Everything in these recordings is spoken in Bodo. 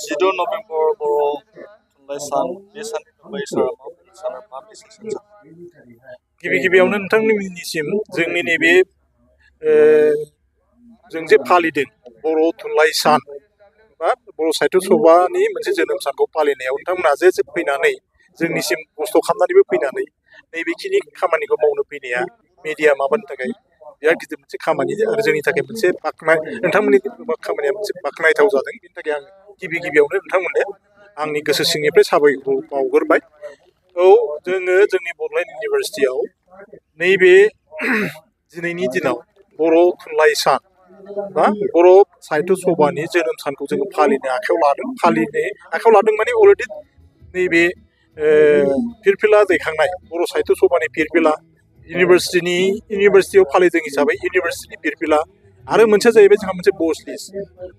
जिद' नभेम्बर बर' थुनलाइ सान बे साननि थाखाय सारा माबायदि साना मा मेसेज होनो गिबि गिबियावनो नोंथांमोननिसिम जोंनि नैबे जों जे फालिदों बर' थुनलाइ सान बा बर' साहित्य सभानि मोनसे जोनोम सानखौ फालिनायाव नोंथांमोनहा जे फैनानै जोंनिसिम खस्थ' खालामनानैबो फैनानै नैबेखिनि खामानिखौ मावनो फैनाया मिडिया माबानि थाखाय बिराद गिदिर मोनसे खामानि आरो जोंनि थाखाय मोनसे नोंथांमोननि खामानिया मोनसे बाख्नायथाव जादों। बेनि थाखाय आं गिबियावनो नोंथांमोननो आंनि गोसो सिंनिफ्राय साबायखर बावग्रोबाय। औ जोङो जोंनि बड'लेण्ड इउनिभारसिटियाव नैबे दिनैनि दिनाव बर' थुनलाइ सान बा बर' साहित्य सभानि जोनोम सानखौ जोङो फालिनो आखायाव लादों माने अलरेडि नैबे फिरफिला दैखांनाय बर' साहित्य सभानि फिरफिला इउनिभारसिटियाव फालिदों हिसाबै इउनिभारसिटिनि फिरफिला आरो मोनसेया जाहैबाय जोंहा मोनसे बस लिस्ट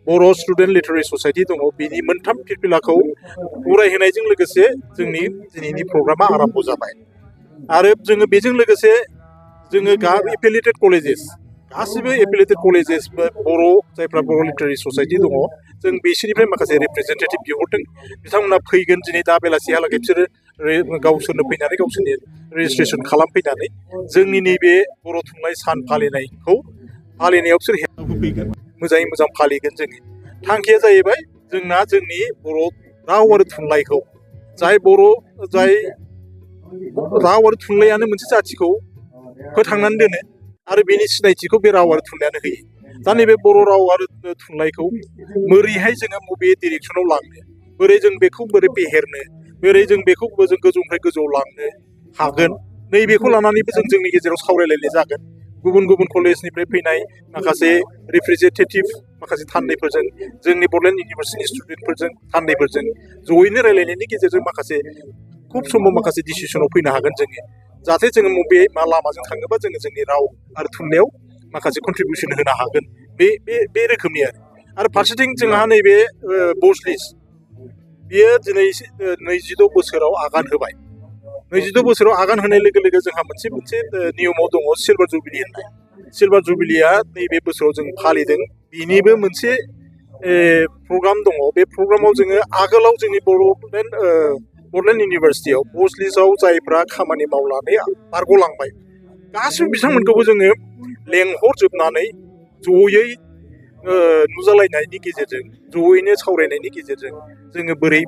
बर' स्टुडेन्ट लिटारेरि ससाइटि दङ। बेनि मोनथाम फिरफिलाखौ बरायहोनायजों लोगोसे जोंनि दिनैनि प्रग्रामा आरम्भ जाबाय आरो जोङो बेजों लोगोसे जोङो एफिलिएटेड कलेजेस गासिबो एफिलिएटेड कलेजेस बर' जायफ्रा बर' लिटारेरि ससाइटि दङ जों बिसोरनिफ्राय माखासे रिप्रेजेन्टेटिभ बिहरदों। बिथांमोना फैगोन दिनै दा बेलासिहालागै बिसोरो गावसोरनो फैनानै गावसोरनि रेजिस्ट्रेसन खालामफैनानै जोंनि नैबे बर' थुनलाइ सान फालिनायाव बिसोर हेफाजाब होफैगोन, मोजाङै मोजां फालिगोन। जोंनि थांखिया जाहैबाय जोंना जोंनि बर' राव आरो थुनलाइखौ जाय राव आरो थुनलाइयानो मोनसे जाथिखौ फोथांनानै दोनो आरो बेनि सिनायथिखौ बे राव आरो थुनलाइयानो होयो। दा नैबे बर' राव आरो थुनलाइखौ बोरैहाय जोङो बबे डिरेक्सनाव लांनो, बोरै जों बेखौ बोरै फेहेरनो, बोरै जों बेखौ जों गोजौनिफ्राय गोजौआव लांनो हागोन, नैबेखौ लानानैबो जों जोंनि गेजेराव सावरायलायनाय जागोन। गुबुन गुबुन कलेजनिफ्राय फैनाय माखासे रिप्रेजेन्टेटिभ माखासे थान्दैफोरजों जोंनि बड'लेण्ड इउनिभारसिटिनि स्टुडेन्टफोरजों थान्दैफोरजों जयैनो रायलायनायनि गेजेरजों माखासे खुब समाव माखासे डिसिसनाव फैनो हागोन जोङो, जाहाथे जोङो बबे मा लामाजों थाङोबा जोङो जोंनि राव आरो थुनलाइयाव माखासे कन्ट्रिबिउसन होनो हागोन बे रोखोमनि आरो फारसेथिं जोंहा नैबे बस लिस्ट बियो दिनै 22 बोसोराव आगान होबाय। 22 बोसोराव आगान होनाय लोगो लोगो जोंहा मोनसे नियमाव दङ सिलभार जुबिलि होननाय। सिलभार जुबिलिया नैबे बोसोराव जों फालिदों। बिनिबो मोनसे प्रग्राम दङ। बे प्रग्रामाव जोङो आगोलाव जोंनि बड'लेण्ड इउनिभारसिटियाव बस लिस्टआव जायफ्रा खामानि मावनानै बारग'लांबाय गासिबो बिथांमोनखौबो जोङो लेंहरजोबनानै जयै नुजालायनायनि गेजेरजों जयैनो सावरायनायनि गेजेरजों जोङो बोरै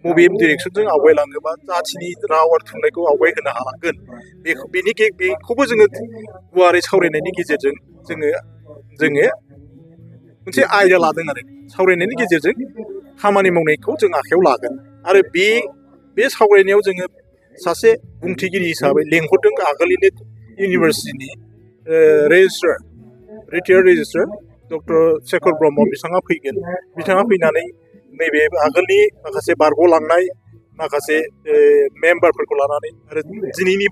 बबे डिरेक्सनजों आवगायलाङोबा जाथिनि राव आरो थुनलाइखौ आवगायहोनो हालांगोन बेखौबो जोङो गुवारै सावरायनायनि गेजेरजों जोङो मोनसे आयदा लादों आरो सावरायनायनि गेजेरजों खामानि मावनायखौ जों आखायाव लागोन। आरो बे सावरायनायाव जोङो सासे बुंथिगिरि हिसाबै लेंहरदों आगोलनिनो इउनिभारसिटिनि रिटायार्ड रेजिस्ट्रार डक्टर शेखर ब्रह्म बिथाङा फैगोन। बिथाङा फैनानै नैबे आगोलनि माखासे बारग'लांनाय माखासे मेम्बारफोरखौ लानानै आरो दिनैनि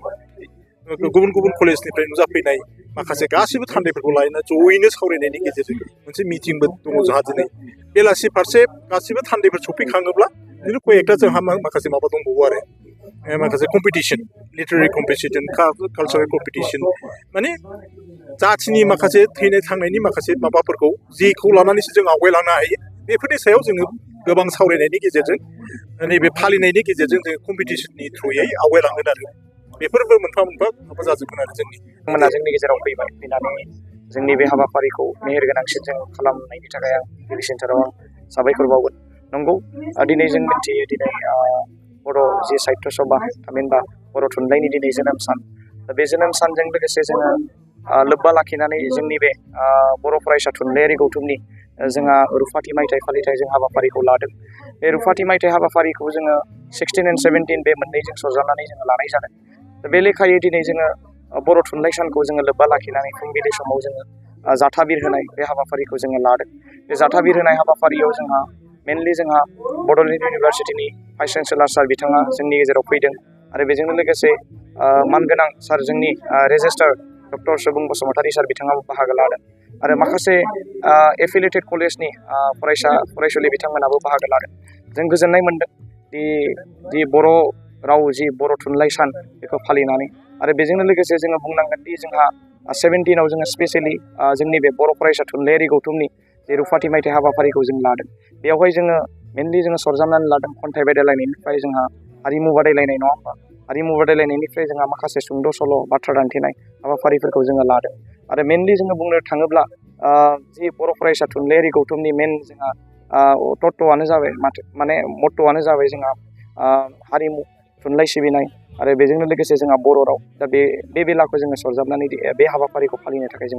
गुबुन गुबुन कलेजनिफ्राय नुजाफैनाय माखासे गासैबो थान्दैफोरखौ लानानै जयैनो सावरायनायनि गेजेरजों मोनसे मिटिंबो दङ जोंहा दिनै बेलासि फारसे गासैबो थान्दैफोर सफैखाङोब्ला बिदिनो कयेकथा जोंहा माखासे माबा दंबावो आरो माखासे competition, literary competition, cultural competition, माने जाथिनि माखासे थैनाय थांनायनि माखासे माबाफोरखौ जेखौ लानानैसो जों आवगायलांनो हायो बेफोरनि सायाव जोङो गोबां सावरायनायनि गेजेरजों नैबे फालिनायनि गेजेरजों जोङो कम्पिटिसननि थ्रुयै आवगायलांगोन आरो बेफोरबो मोनफा मोनफा जाजोबगोन आरो जोंनि गेजेराव फैनानै जोंनि बे हाबाफारिखौ मेहेरगोनांसिन खालामनायनि थाखाय आं गिबिसिनथाराव आं साबायखर बावगोन। नंगौ, दिनै जों मिन्थियो दिनै बर' जि साहित्य सभा थामहिनबा बर' थुनलाइनि दिनै जोनोम सान। दा बे जोनोम सानजों लोगोसे जोङो लोब्बा लाखिनानै जोंनि बे बर' फरायसा थुनलाइयारि गौथुमनि जोंहा रुफाथि मायथाइ फालिथाय जों हाबाफारिखौ लादों। बे रुफाथि मायथाइ हाबाफारिखौ जोङो 16 and 17 बे मोननैजों सरजाबनानै जोङो लानाय जादों। दा बे लेखायै दिनै जोङो बर' थुनलाइ सानखौ जोङो लोब्बा लाखिनानै फुंबिलि समाव जोङो जाथा बिरहोनाय बे हाबाफारिखौ जोङो लादों। बे जाथा बिरहोनाय हाबाफारियाव जोंहा मेनलि जोंहा बड'लेण्ड इउनिभारसिटिनि भाइस चेन्सेलर सार बिथाङा जोंनि गेजेराव फैदों आरो बेजोंनो लोगोसे मानगोनां सार जोंनि रेजिस्ट्रार डक्टर सुबुं बसुमतारी सार बिथाङाबो बाहागो लादों आरो माखासे एफिलिएटेड कलेजनि फरायसुलि बिथांमोनाबो बाहागो लादों। जों गोजोननाय मोन्दों दि बर' राव जि बर' थुनलाइ सान बेखौ फालिनानै आरो बेजोंनो लोगोसे जोङो बुंनांगोन दि जोंहा 17आव जोङो स्पेसियेलि जोंनि बे बर' फरायसा थुनलाइयारि गौथुमनि जे रुफाथि मायथाइ हाबाफारिखौ जों लादों। बेवहाय जोङो मेनलि जोङो सरजाबनानै लादों खन्थाइ बादायलायनायनिफ्राय जोंहा हारिमु बादायलायनाय नङा होमबा हारिमु बादायलायनायनिफ्राय जोंहा माखासे सुंद' सल' बाथ्रा दान्थेनाय हाबाफारिफोरखौ जोङो लादों आरो मेनलि जोङो बुंनो थाङोब्ला जि बर' फरायसा थुनलाइयारि गौथुमनि मेन जोंहा तत्त्वआनो जाबाय माने मत्त'आनो जाबाय जोंहा हारिमु थुनलाइ सिबिनाय आरो बेजोंनो लोगोसे जोंहा बर' राव दा बे बेलाखौ जोङो सरजाबनानै बे हाबाफारिखौ फालिनो थाखाय जों